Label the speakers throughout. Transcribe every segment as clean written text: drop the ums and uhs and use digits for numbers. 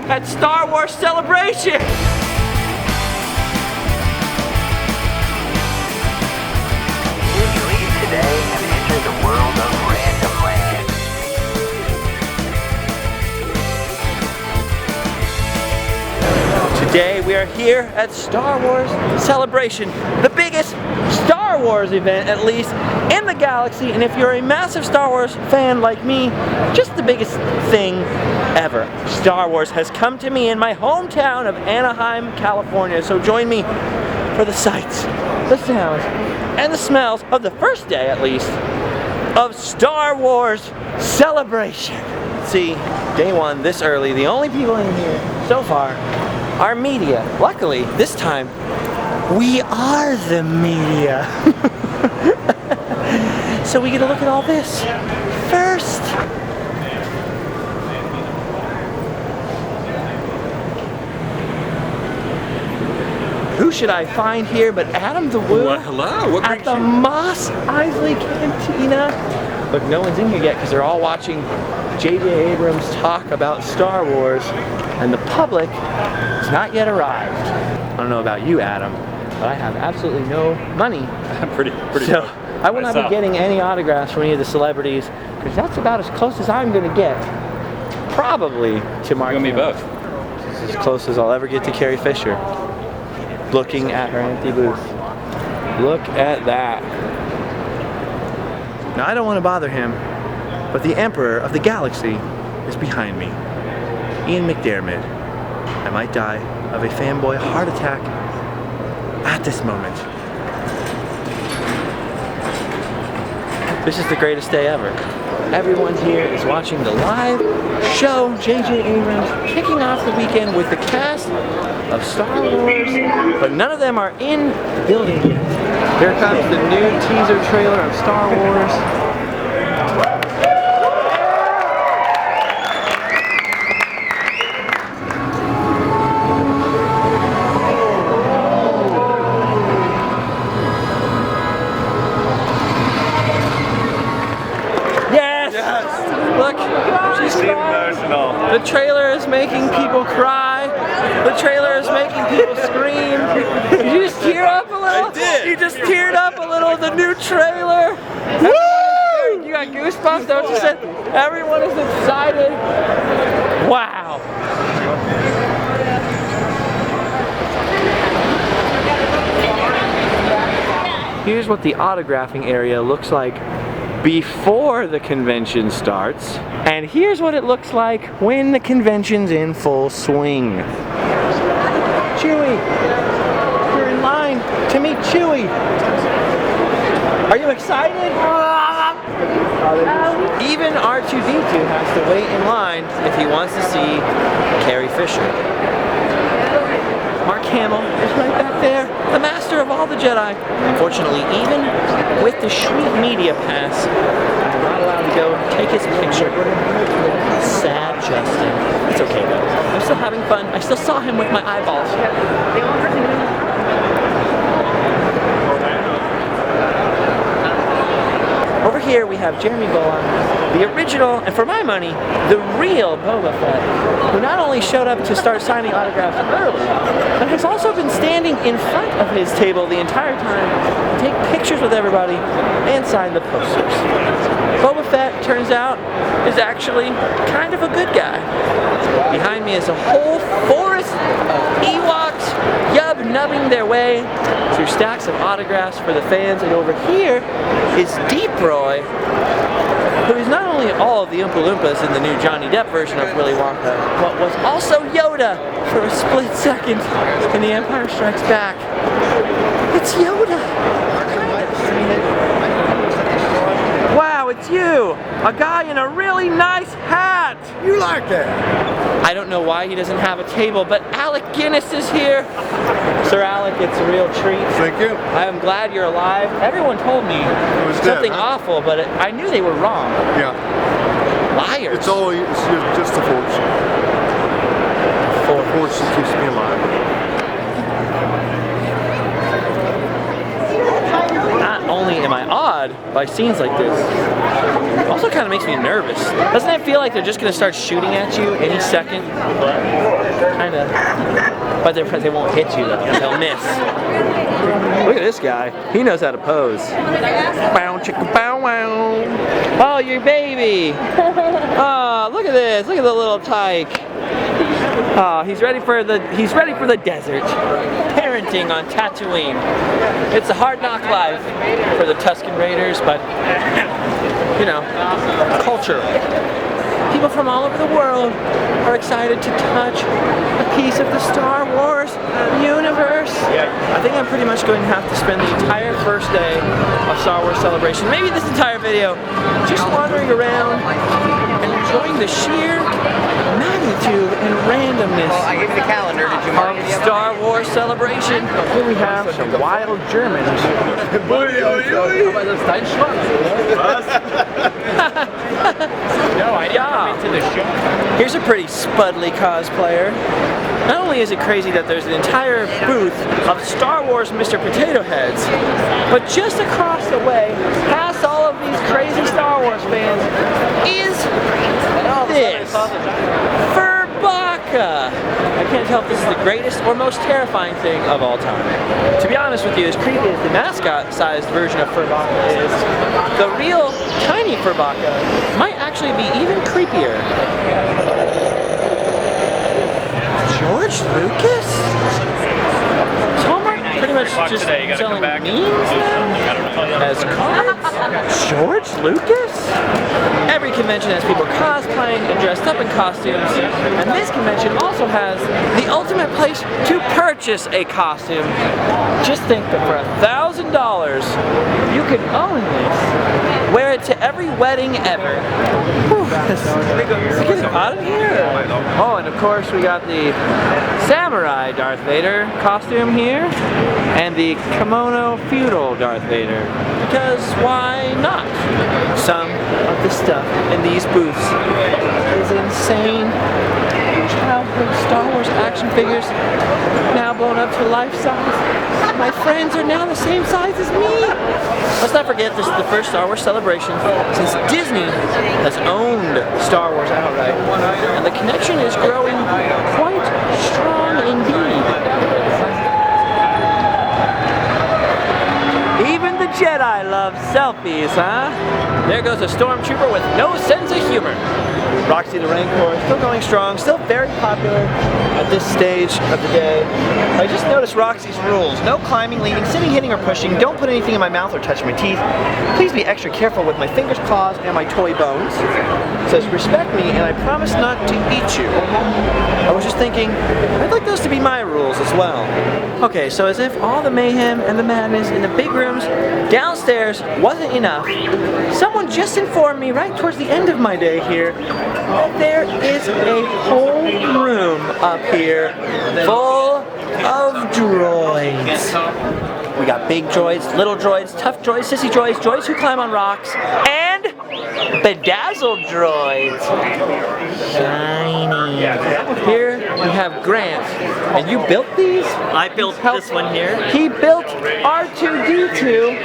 Speaker 1: at Star Wars Celebration.
Speaker 2: Leave today and enter the world of Randomland.
Speaker 1: Today we are here at Star Wars Celebration, the biggest Star Wars event, at least, in the galaxy. And if you're a massive Star Wars fan like me, just the biggest thing ever. Star Wars has come to me in my hometown of Anaheim, California. So join me for the sights, the sounds, and the smells of the first day, at least, of Star Wars Celebration. See, day one, this early, the only people in here so far are media. Luckily, this time, we are the media. So we get to look at all this first. Who should I find here but Adam the Woo?
Speaker 3: Well, hello. What
Speaker 1: at the Mos Eisley Cantina. Look, no one's in here yet because they're all watching J.J. Abrams talk about Star Wars, and the public has not yet arrived. I don't know about you, Adam, but I have absolutely no money.
Speaker 3: I'm pretty
Speaker 1: So I will not be getting any autographs from any of the celebrities because that's about as close as I'm going to get, probably, to Mark.
Speaker 3: You and me both.
Speaker 1: It's as close as I'll ever get to Carrie Fisher. Looking at her empty booth. Look at that. Now I don't want to bother him, but the Emperor of the Galaxy is behind me. Ian McDiarmid. I might die of a fanboy heart attack at this moment. This is the greatest day ever. Everyone here is watching the live show, J.J. Abrams kicking off the weekend with the cast of Star Wars, but none of them are in the building yet. Here comes the new teaser trailer of Star Wars. Look, she's emotional. The trailer is making people cry. The trailer is making people scream. Did you just tear up a little?
Speaker 3: I did.
Speaker 1: You just teared up a little of the new trailer. Woo! You got goosebumps, don't you say? Everyone is excited. Wow. Here's what the autographing area looks like before the convention starts, and here's what it looks like when the convention's in full swing. Chewie, you're in line to meet Chewie. Are you excited? Even R2-D2 has to wait in line if he wants to see Carrie Fisher. Mark Hamill is right back there, the master of all the Jedi. Unfortunately, even with the sweet media pass, I'm not allowed to go take his picture. Sad Justin. It's okay though. I'm still having fun. I still saw him with my eyeballs. Over here we have Jeremy Bullock, the original, and for my money, the real Boba Fett, who not only showed up to start signing autographs early, but has also been standing in front of his table the entire time to take pictures with everybody and sign the posters. Boba Fett, turns out, is actually kind of a good guy. Behind me is a whole forest of Ewoks yub-nubbing their way through stacks of autographs for the fans, and over here is Deep Roy, who is not only all of the Oompa Loompas in the new Johnny Depp version of Willy Wonka, but was also Yoda for a split second in The Empire Strikes Back. It's Yoda! Wow, it's you! A guy in a really nice hat!
Speaker 4: You like that?
Speaker 1: I don't know why he doesn't have a table, but Alec Guinness is here. Sir Alec, it's a real treat.
Speaker 4: Thank you.
Speaker 1: I am glad you're alive. Everyone told me something awful, but I knew they were wrong.
Speaker 4: Yeah.
Speaker 1: Liars.
Speaker 4: It's just the force. The force that keeps me alive.
Speaker 1: Not only am I awed by scenes like this, Also kind of makes me nervous. Doesn't it feel like they're just going to start shooting at you any second? Kind of. But they won't hit you though. They'll miss. Look at this guy. He knows how to pose. Bow chicka bow wow. Oh, your baby. Oh, look at this. Look at the little tyke. Oh, he's ready for the desert. Parenting on Tatooine. It's a hard knock life for the Tusken Raiders, but you know, culture. People from all over the world are excited to touch a piece of the Star Wars universe. I think I'm pretty much going to have to spend the entire first day of Star Wars Celebration, maybe this entire video, just wandering around and enjoying the sheer magnitude and randomness
Speaker 2: I gave you the calendar. Did you mark
Speaker 1: of
Speaker 2: it?
Speaker 1: Star Wars Celebration. Here we have some wild Germans.
Speaker 2: No, I didn't come into the show.
Speaker 1: Here's a pretty spudly cosplayer. Not only is it crazy that there's an entire booth of Star Wars Mr. Potato Heads, but just across the way, past all of these crazy Star Wars fans, is this Furbaka. I can't tell if this is the greatest or most terrifying thing of all time. To be honest with you, as creepy as the mascot-sized version of Furbaka is, the real tiny Furbaka might actually be even creepier. George Lucas? Is Hallmark pretty much just selling memes now? As cards? George Lucas? Every convention has people cosplaying and dressed up in costumes, and this convention also has the ultimate place to purchase a costume. Just think that for $1,000, you can own this, wear it to every wedding ever. Whew, let's get it out of here. Oh, and of course we got the samurai Darth Vader costume here, and the kimono feudal Darth Vader. Because why not? Some of the stuff in these booths is insane. Childhood Star Wars action figures now blown up to life size. My friends are now the same size as me. Let's not forget this is the first Star Wars celebration since Disney has owned Star Wars outright. And the connection is growing quite strong indeed. Even the Jedi love selfies, huh? There goes a stormtrooper with no sense of humor. Roxy the Rancor, still going strong, still very popular at this stage of the day. I just noticed Roxy's rules. No climbing, leaning, sitting, hitting, or pushing. Don't put anything in my mouth or touch my teeth. Please be extra careful with my fingers, claws, and my toy bones. It says, respect me, and I promise not to eat you. I was just thinking, I'd like those to be my rules as well. Okay, so as if all the mayhem and the madness in the big rooms downstairs wasn't enough, someone just informed me right towards the end of my day here that there is a whole room up here full of droids. We got big droids, little droids, tough droids, sissy droids, droids who climb on rocks, and bedazzled droids. Shiny. Here we have Grant. And you built these?
Speaker 3: I built this one here.
Speaker 1: He built R2-D2,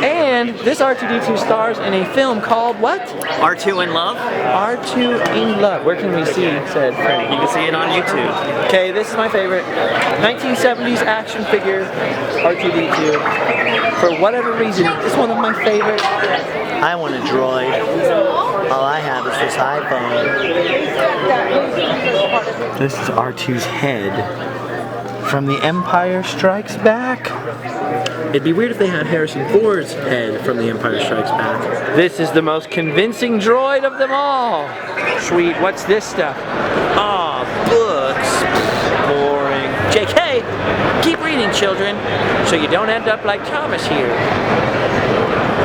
Speaker 1: and this R2-D2 stars in a film called what?
Speaker 3: R2 in Love.
Speaker 1: R2 in Love. Where can we see said film?
Speaker 3: You can see it on YouTube.
Speaker 1: Okay, this is my favorite. 1970s action figure, R2-D2. For whatever reason, it's one of my favorites.
Speaker 5: I want a droid. All I have is this iPhone. This is R2's head from The Empire Strikes Back.
Speaker 1: It'd be weird if they had Harrison Ford's head from The Empire Strikes Back. This is the most convincing droid of them all. Sweet, what's this stuff? Ah, books. Boring. JK, keep reading, children, so you don't end up like Thomas here.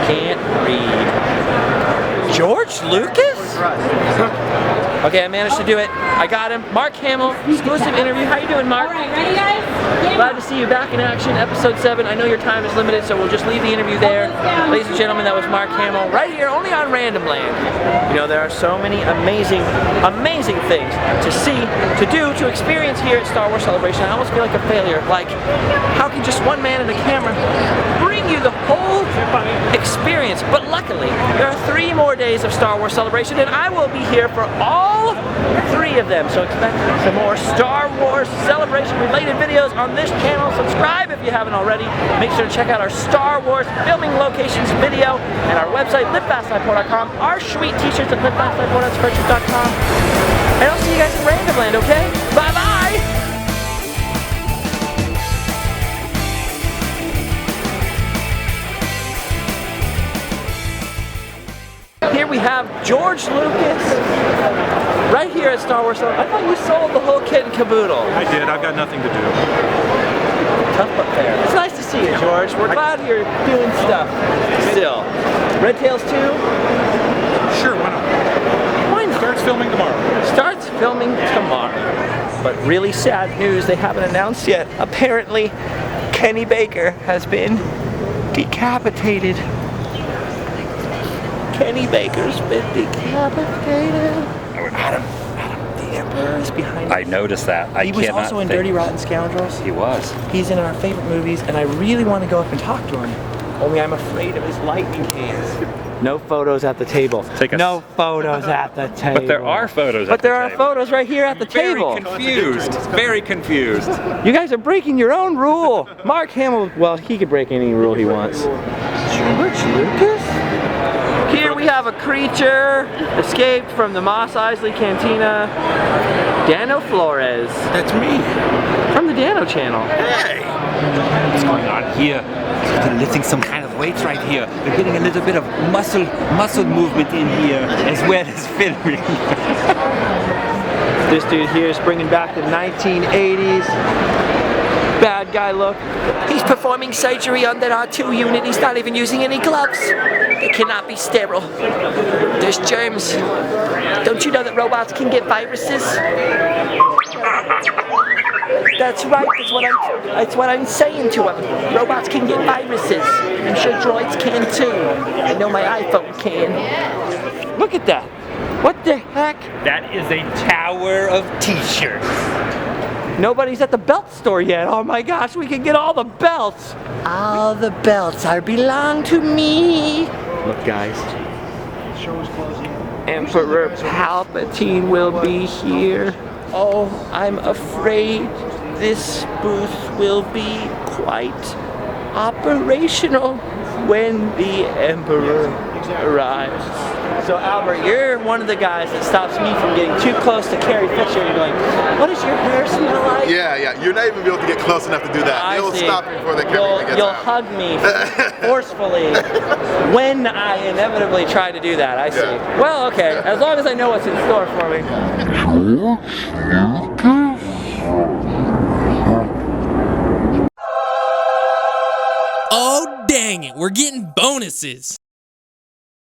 Speaker 1: Can't read. George Lucas? Okay, I managed to do it. I got him. Mark Hamill, exclusive interview. How you doing, Mark?
Speaker 6: All right, ready, guys?
Speaker 1: Glad to see you back in action, episode 7. I know your time is limited, so we'll just leave the interview there. Ladies and gentlemen, that was Mark Hamill, right here, only on Randomland. You know, there are so many amazing, amazing things to see, to do, to experience here at Star Wars Celebration. I almost feel like a failure. Like, how can just one man and a camera bring you the whole experience? But luckily, there are 3 more days of Star Wars Celebration, and I will be here for all 3 of them. So expect some more Star Wars Celebration related videos on this channel. Subscribe if you haven't already. Make sure to check out our Star Wars filming locations video and our website, livefastlivecore.com. Our sweet t-shirts at livefastlivecore.com. And I'll see you guys in Randomland, okay? Bye-bye! Here we have George Lucas, right here at Star Wars. I thought you sold the whole kit and caboodle.
Speaker 4: I did. I've got nothing to do.
Speaker 1: Tough but fair. It's nice to see you, George. We're glad you're doing stuff still. Red Tails 2?
Speaker 4: Sure, why not?
Speaker 1: Why not?
Speaker 4: Starts filming tomorrow.
Speaker 1: Starts filming tomorrow. But really sad news, they haven't announced yet. Apparently, Kenny Baker has been decapitated. Kenny Baker's been decapitated. Adam, the Emperor is behind us.
Speaker 7: I noticed that.
Speaker 1: He was also in Dirty Rotten Scoundrels.
Speaker 7: He was.
Speaker 1: He's in our favorite movies, and I really want to go up and talk to him. Only I'm afraid of his lightning hands. No photos at the table. No photos at the table.
Speaker 7: But there are photos.
Speaker 1: But there are photos right here at the table.
Speaker 7: Very confused.
Speaker 1: You guys are breaking your own rule. Mark Hamill, well, he could break any rule he wants. George Lucas? Here we have a creature escaped from the Mos Eisley Cantina. Dano Flores.
Speaker 8: That's me.
Speaker 1: From the Dano channel.
Speaker 8: Hey! What's going on here? They're lifting some kind of weights right here. They're getting a little bit of muscle movement in here, as well as filming.
Speaker 1: This dude here is bringing back the 1980s bad guy look. He's performing surgery on that R2 unit. He's not even using any gloves. They cannot be sterile. There's germs. Don't you know that robots can get viruses? That's right. That's what I'm saying to him. Robots can get viruses. I'm sure droids can too. I know my iPhone can. Look at that. What the heck?
Speaker 7: That is a tower of t-shirts.
Speaker 1: Nobody's at the belt store yet. Oh my gosh, we can get all the belts. All the belts belong to me. Look, guys. Emperor Palpatine will be here. Oh, I'm afraid this booth will be quite operational when the Emperor arrives. So Albert, you're one of the guys that stops me from getting too close to Carrie Fisher. You're going, what does your hair smell like?
Speaker 9: Yeah. You're not even able to get close enough to do that. They'll stop you before they get
Speaker 1: You'll
Speaker 9: out.
Speaker 1: hug me forcefully when I inevitably try to do that. I see.
Speaker 9: Yeah.
Speaker 1: Well, okay. As long as I know what's in store for me.
Speaker 10: Oh, dang it. We're getting bonuses.